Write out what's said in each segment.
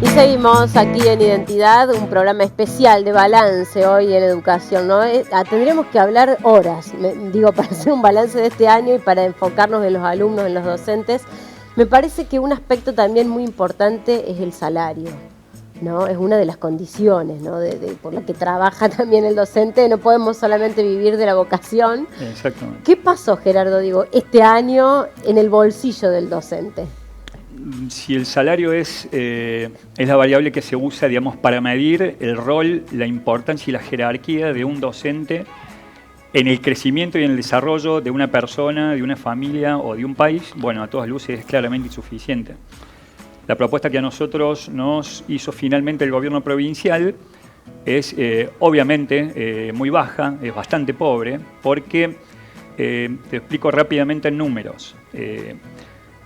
Y seguimos aquí en Identidad, un programa especial de balance hoy en educación, ¿no? Tendríamos que hablar horas, para hacer un balance de este año y para enfocarnos en los alumnos, en los docentes. Me parece que un aspecto también muy importante es el salario, ¿no? Es una de las condiciones, ¿no? por la que trabaja también el docente. No podemos solamente vivir de la vocación. Exactamente. ¿Qué pasó, Gerardo, este año en el bolsillo del docente? Si el salario es la variable que se usa, digamos, para medir el rol, la importancia y la jerarquía de un docente en el crecimiento y en el desarrollo de una persona, de una familia o de un país, bueno, a todas luces es claramente insuficiente. La propuesta que a nosotros nos hizo finalmente el gobierno provincial es obviamente muy baja, es bastante pobre, porque, te explico rápidamente en números.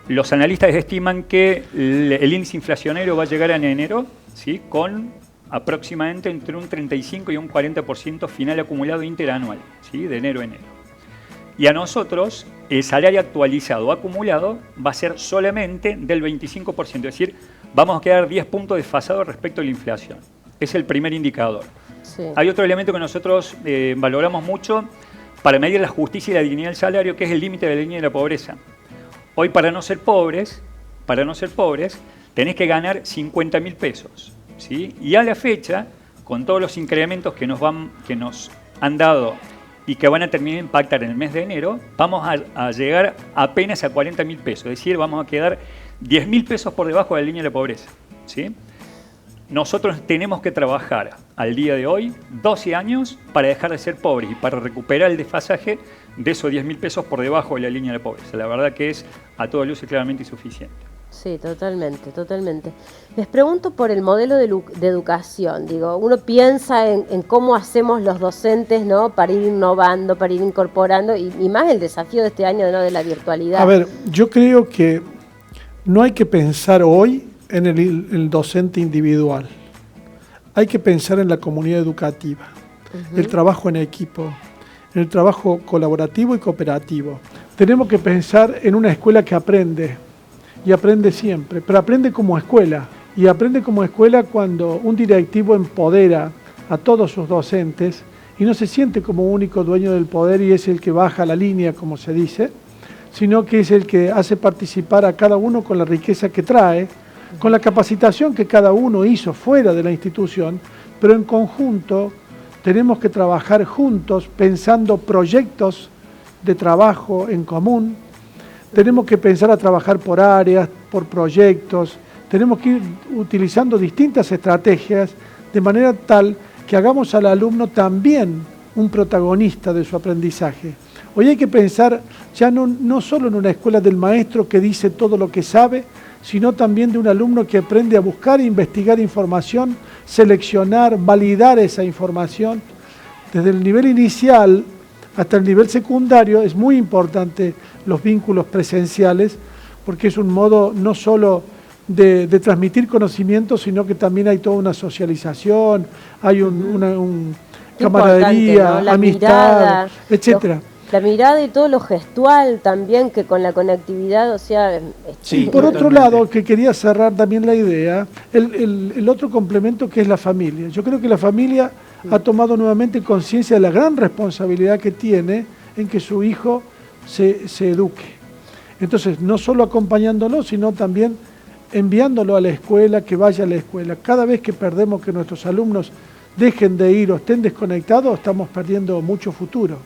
Los analistas estiman que el índice inflacionario va a llegar en enero, ¿sí?, con aproximadamente entre un 35 y un 40% final acumulado interanual, ¿sí?, de enero a enero. Y a nosotros, el salario actualizado acumulado va a ser solamente del 25%, es decir, vamos a quedar 10 puntos desfasados respecto a la inflación. Es el primer indicador. Sí. Hay otro elemento que nosotros valoramos mucho para medir la justicia y la dignidad del salario, que es el límite de la línea de la pobreza. Hoy, para no ser pobres, tenés que ganar 50.000 pesos, ¿sí? Y a la fecha, con todos los incrementos que nos han dado y que van a terminar de impactar en el mes de enero, vamos a llegar apenas a 40.000 pesos. Es decir, vamos a quedar 10.000 pesos por debajo de la línea de la pobreza, ¿sí? Nosotros tenemos que trabajar al día de hoy 12 años para dejar de ser pobres y para recuperar el desfasaje de esos 10.000 pesos por debajo de la línea de la pobreza. La verdad que es a todas luces claramente insuficiente. Sí, totalmente. Les pregunto por el modelo de educación. Uno piensa en cómo hacemos los docentes, ¿no?, para ir innovando, para ir incorporando, y más el desafío de este año, ¿no?, de la virtualidad. A ver, yo creo que no hay que pensar hoy en el docente individual. Hay que pensar en la comunidad educativa, el trabajo en equipo, en el trabajo colaborativo y cooperativo. Tenemos que pensar en una escuela que aprende, y aprende siempre, pero aprende como escuela. Y aprende como escuela cuando un directivo empodera a todos sus docentes y no se siente como único dueño del poder y es el que baja la línea, como se dice, sino que es el que hace participar a cada uno con la riqueza que trae, con la capacitación que cada uno hizo fuera de la institución, pero en conjunto tenemos que trabajar juntos pensando proyectos de trabajo en común. Tenemos que pensar a trabajar por áreas, por proyectos, tenemos que ir utilizando distintas estrategias de manera tal que hagamos al alumno también un protagonista de su aprendizaje. Hoy hay que pensar ya no solo en una escuela del maestro que dice todo lo que sabe, sino también de un alumno que aprende a buscar e investigar información, seleccionar, validar esa información. Desde el nivel inicial hasta el nivel secundario es muy importante los vínculos presenciales, porque es un modo no solo de transmitir conocimientos, sino que también hay toda una socialización, hay una camaradería, ¿no?, amistad, etcétera. La mirada y todo lo gestual también, que con la conectividad, Sí, por otro lado, que quería cerrar también la idea, el otro complemento que es la familia. Yo creo que la familia ha tomado nuevamente conciencia de la gran responsabilidad que tiene en que su hijo se eduque. Entonces, no solo acompañándolo, sino también enviándolo a la escuela, que vaya a la escuela. Cada vez que perdemos que nuestros alumnos dejen de ir o estén desconectados, estamos perdiendo mucho futuro.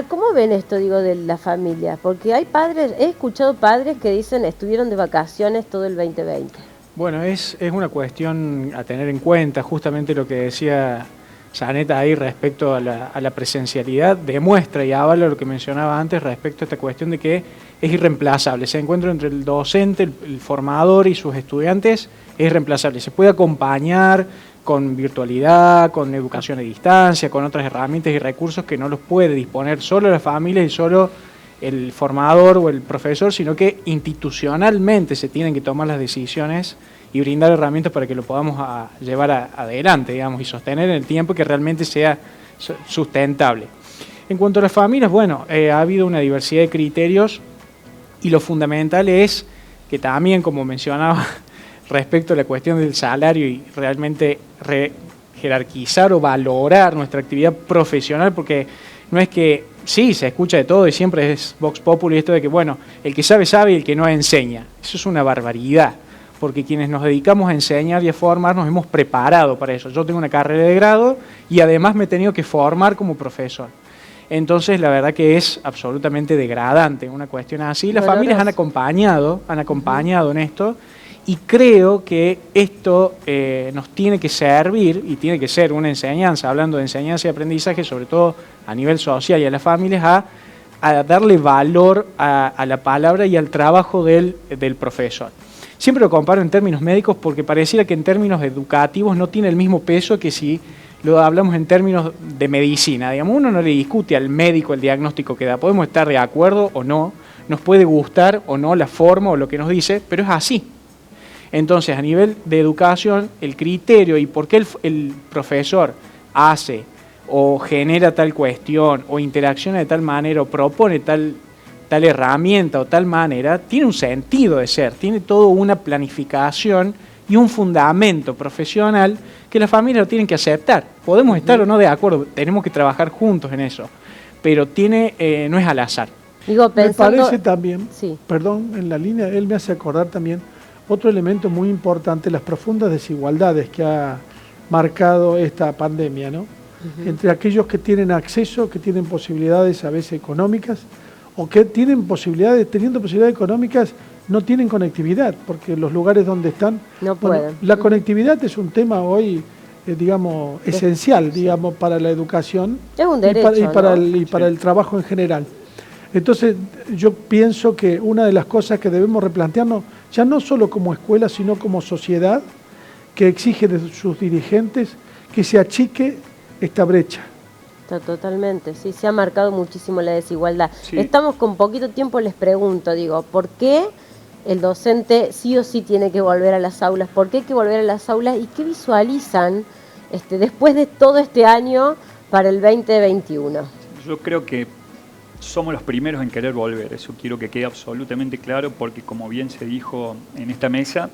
¿Cómo ven esto, de la familia? Porque hay padres, he escuchado padres que dicen estuvieron de vacaciones todo el 2020. Bueno, es una cuestión a tener en cuenta, justamente lo que decía Janeta ahí respecto a la presencialidad, demuestra y avala lo que mencionaba antes respecto a esta cuestión de que es irreemplazable. Ese encuentro entre el docente, el formador y sus estudiantes es irreemplazable. Se puede acompañar con virtualidad, con educación a distancia, con otras herramientas y recursos que no los puede disponer solo la familia y solo el formador o el profesor, sino que institucionalmente se tienen que tomar las decisiones y brindar herramientas para que lo podamos llevar adelante, y sostener en el tiempo que realmente sea sustentable. En cuanto a las familias, bueno, ha habido una diversidad de criterios y lo fundamental es que también, como mencionaba respecto a la cuestión del salario y realmente jerarquizar o valorar nuestra actividad profesional, porque no es que sí, se escucha de todo y siempre es Vox Populi esto de que, bueno, el que sabe, sabe y el que no enseña. Eso es una barbaridad, porque quienes nos dedicamos a enseñar y a formar nos hemos preparado para eso. Yo tengo una carrera de grado y además me he tenido que formar como profesor. Entonces, la verdad que es absolutamente degradante una cuestión así. Las familias han acompañado en esto, y creo que esto nos tiene que servir y tiene que ser una enseñanza, hablando de enseñanza y aprendizaje, sobre todo a nivel social y a las familias, a darle valor a la palabra y al trabajo del profesor. Siempre lo comparo en términos médicos porque pareciera que en términos educativos no tiene el mismo peso que si lo hablamos en términos de medicina. Digamos, uno no le discute al médico el diagnóstico que da, podemos estar de acuerdo o no, nos puede gustar o no la forma o lo que nos dice, pero es así. Entonces, a nivel de educación, el criterio y por qué el profesor hace o genera tal cuestión o interacciona de tal manera o propone tal herramienta o tal manera, tiene un sentido de ser, tiene toda una planificación y un fundamento profesional que las familias lo tienen que aceptar. Podemos estar o no de acuerdo, tenemos que trabajar juntos en eso, pero no es al azar. Digo, pensando... Me parece también, sí. Perdón, en la línea, él me hace acordar también otro elemento muy importante, las profundas desigualdades que ha marcado esta pandemia, ¿no? Entre aquellos que tienen acceso, que tienen posibilidades a veces económicas, o que tienen posibilidades, teniendo posibilidades económicas, no tienen conectividad, porque los lugares donde están... No pueden. Bueno, la conectividad es un tema hoy, digamos, esencial, digamos, para la educación. Es un derecho, y para el trabajo en general. Entonces, yo pienso que una de las cosas que debemos replantearnos, ya no solo como escuela, sino como sociedad, que exige de sus dirigentes que se achique esta brecha. Totalmente, sí, se ha marcado muchísimo la desigualdad. Sí. Estamos con poquito tiempo, les pregunto, ¿por qué el docente sí o sí tiene que volver a las aulas? ¿Por qué hay que volver a las aulas? ¿Y qué visualizan después de todo este año para el 2021? Yo creo que somos los primeros en querer volver, eso quiero que quede absolutamente claro, porque como bien se dijo en esta mesa,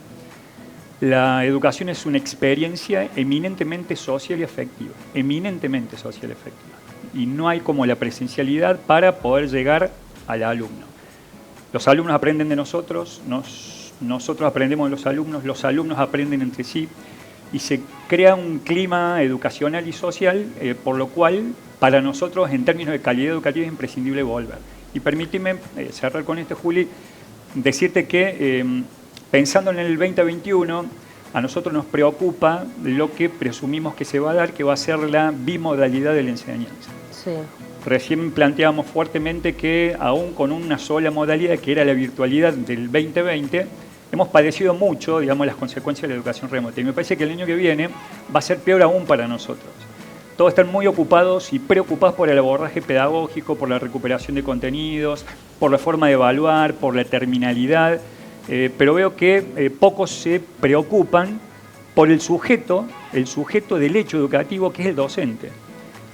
la educación es una experiencia eminentemente social y afectiva, y no hay como la presencialidad para poder llegar al alumno. Los alumnos aprenden de nosotros, nosotros aprendemos de los alumnos aprenden entre sí, y se crea un clima educacional y social, por lo cual para nosotros en términos de calidad educativa es imprescindible volver. Y permíteme cerrar con esto, Juli, decirte que pensando en el 2021, a nosotros nos preocupa lo que presumimos que se va a dar, que va a ser la bimodalidad de la enseñanza. Sí. Recién planteábamos fuertemente que aún con una sola modalidad, que era la virtualidad del 2020, hemos padecido mucho, digamos, las consecuencias de la educación remota. Y me parece que el año que viene va a ser peor aún para nosotros. Todos están muy ocupados y preocupados por el abordaje pedagógico, por la recuperación de contenidos, por la forma de evaluar, por la terminalidad, pero veo que pocos se preocupan por el sujeto del hecho educativo que es el docente.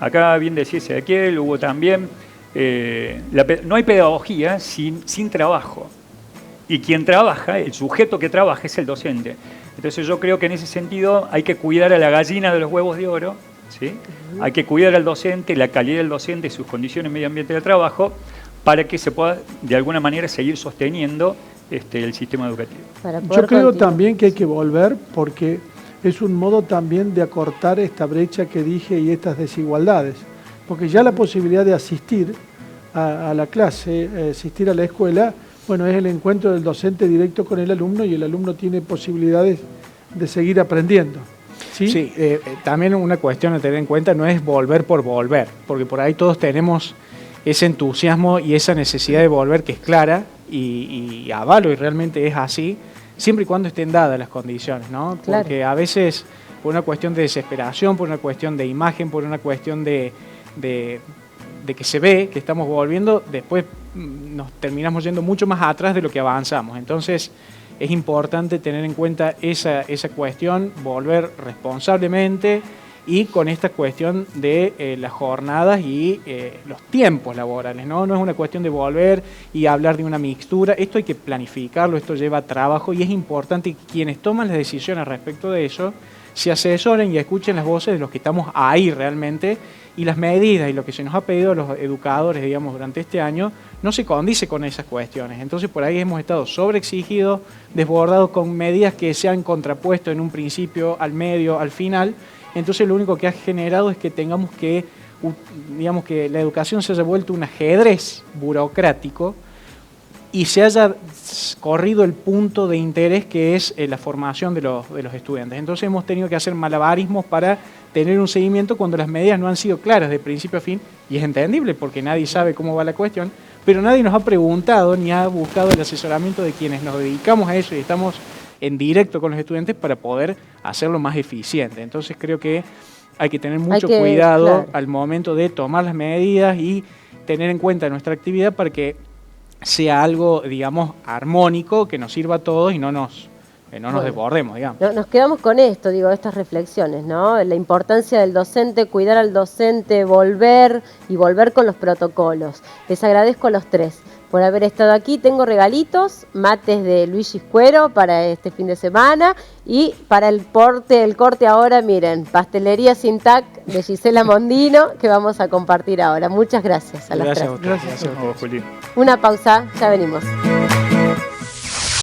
Acá bien decía Ezequiel, hubo también, no hay pedagogía sin trabajo. Y quien trabaja, el sujeto que trabaja es el docente. Entonces yo creo que en ese sentido hay que cuidar a la gallina de los huevos de oro, ¿sí? Hay que cuidar al docente, la calidad del docente y sus condiciones medioambientales de trabajo para que se pueda de alguna manera seguir sosteniendo el sistema educativo. Yo creo también que hay que volver porque es un modo también de acortar esta brecha que dije y estas desigualdades, porque ya la posibilidad de asistir a la clase, asistir a la escuela, bueno, es el encuentro del docente directo con el alumno y el alumno tiene posibilidades de seguir aprendiendo. Sí, sí, también una cuestión a tener en cuenta no es volver por volver, porque por ahí todos tenemos ese entusiasmo y esa necesidad de volver que es clara y avalo y realmente es así, siempre y cuando estén dadas las condiciones, ¿no? Claro. Porque a veces por una cuestión de desesperación, por una cuestión de imagen, por una cuestión de que se ve que estamos volviendo, después nos terminamos yendo mucho más atrás de lo que avanzamos. Entonces es importante tener en cuenta esa cuestión, volver responsablemente y con esta cuestión de las jornadas y los tiempos laborales, ¿no? No es una cuestión de volver y hablar de una mixtura, esto hay que planificarlo, esto lleva trabajo y es importante que quienes toman las decisiones respecto de eso se asesoren y escuchen las voces de los que estamos ahí realmente, y las medidas y lo que se nos ha pedido a los educadores, digamos, durante este año, no se condice con esas cuestiones. Entonces por ahí hemos estado sobreexigidos, desbordados con medidas que se han contrapuesto en un principio, al medio, al final. Entonces lo único que ha generado es que tengamos que, digamos, que la educación se haya vuelto un ajedrez burocrático y se haya corrido el punto de interés que es la formación de los estudiantes. Entonces hemos tenido que hacer malabarismos para tener un seguimiento cuando las medidas no han sido claras de principio a fin, y es entendible porque nadie sabe cómo va la cuestión, pero nadie nos ha preguntado ni ha buscado el asesoramiento de quienes nos dedicamos a eso y estamos en directo con los estudiantes para poder hacerlo más eficiente. Entonces creo que hay que tener mucho cuidado, claro, al momento de tomar las medidas y tener en cuenta nuestra actividad para que sea algo, digamos, armónico, que nos sirva a todos y no nos desbordemos, digamos. Nos quedamos con esto, digo, estas reflexiones, ¿no? La importancia del docente, cuidar al docente, volver con los protocolos. Les agradezco a los tres por haber estado aquí. Tengo regalitos, mates de Luigi Cuero para este fin de semana, y para el corte ahora, miren, pastelería Sintac de Gisela Mondino, que vamos a compartir ahora. Muchas gracias a las tres. Gracias a vos, Juli. Una pausa, ya venimos.